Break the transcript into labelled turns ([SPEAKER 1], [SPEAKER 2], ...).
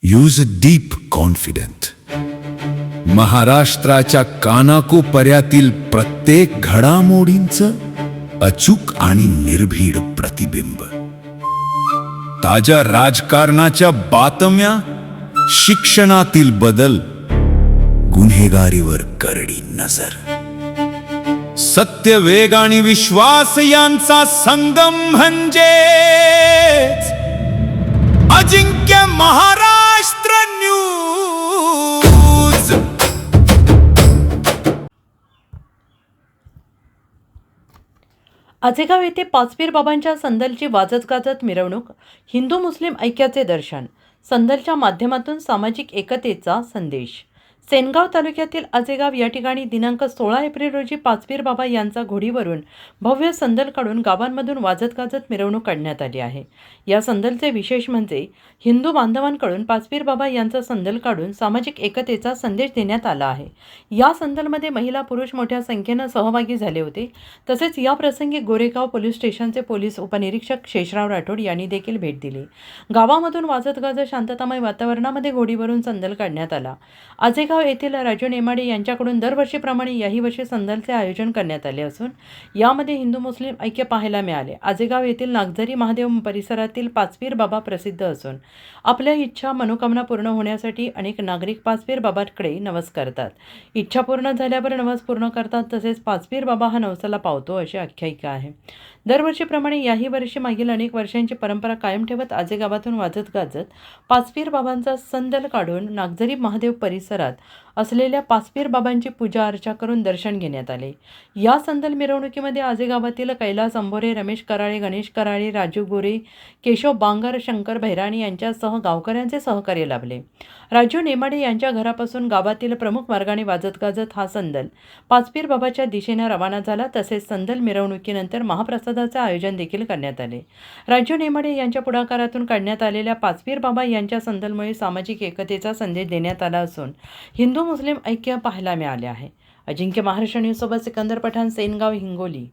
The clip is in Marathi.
[SPEAKER 1] Use deep confident. महाराष्ट्राच्या कानाकोपऱ्यातील प्रत्येक घडामोडींचं अचूक आणि निर्भीड प्रतिबिंब. ताज्या राजकारणाच्या बातम्या, शिक्षणातील बदल, गुन्हेगारीवर करडी नजर. सत्य, वेग आणि विश्वास यांचा संगम म्हणजे अजिंक्य महाराष्ट्र न्यूज.
[SPEAKER 2] आजेगाव येथे पाचपीर बाबांच्या संदलची वाजत गाजत मिरवणूक, हिंदू मुस्लिम ऐक्याचे दर्शन, संदलच्या माध्यमातून सामाजिक एकतेचा संदेश. सेनगाव तालुक्यातील आजेगाव या ठिकाणी दिनांक 16 एप्रिल रोजी पाचपीर बाबा यांचा घोडीवरून भव्य संदल काढून गावांमधून वाजत गाजत मिरवणूक काढण्यात आली आहे. या संदलचे विशेष म्हणजे हिंदू बांधवांकडून पाचपीर बाबा यांचा संदल काढून सामाजिक एकतेचा संदेश देण्यात आला आहे. या संदलमध्ये महिला पुरुष मोठ्या संख्येनं सहभागी झाले होते. तसेच या प्रसंगी गोरेगाव पोलीस स्टेशनचे पोलीस उपनिरीक्षक शेषराव राठोड यांनी देखील भेट दिली. गावामधून वाजत गाजत शांततामय वातावरणामध्ये घोडीवरून संदल काढण्यात आला. आजेगाव येथील राजू नेमाडे यांच्याकडून दरवर्षीप्रमाणे याही वर्षी संदलचे आयोजन करण्यात आले असून यामध्ये हिंदू मुस्लिम ऐक्य पाहायला मिळाले. आजेगाव येथील नागझरी महादेव परिसरातील पाचपीर बाबा प्रसिद्ध असून आपल्या इच्छा मनोकामना पूर्ण होण्यासाठी अनेक नागरिक पाचपीर बाबांकडे नवस करतात. इच्छा पूर्ण झाल्यावर नवस पूर्ण करतात. तसेच पाचपीर बाबा हा नवसाला पावतो अशी आख्यायिका आहे. दरवर्षीप्रमाणे याही वर्षी मागील अनेक वर्षांची परंपरा कायम ठेवत आजेगावातून वाजत गाजत पाचपीर बाबांचा संदल काढून नागझरी महादेव परिसरात असलेल्या पाचपीर बाबांची पूजा अर्चा करून दर्शन घेण्यात आले. या संदल मिरवणुकीमध्ये आजेगावातील कैलास अंभोरे, रमेश कराळे, गणेश कराळे, राजू गोरे, केशव बांगर, शंकर भैराणी यांच्यासह गावकऱ्यांचे सहकार्य लाभले. राजू नेमाडे यांच्या घरापासून गावातील प्रमुख मार्गाने वाजत गाजत हा संदल पाचपीर बाबाच्या दिशेने रवाना झाला. तसेच संदल मिरवणुकीनंतर महाप्रसादाचे आयोजन देखील करण्यात आले. राजू नेमाडे यांच्या पुढाकारातून काढण्यात आलेल्या पाचपीर बाबा यांच्या संदलमुळे सामाजिक एकतेचा संदेश देण्यात आला असून हिंदू मुस्लिम ऐक्य पाहायला मिळाले आहे. अजिंक्य महाराष्ट्र न्यूजसोबत सिकंदर पठाण, सेनगाव, हिंगोली.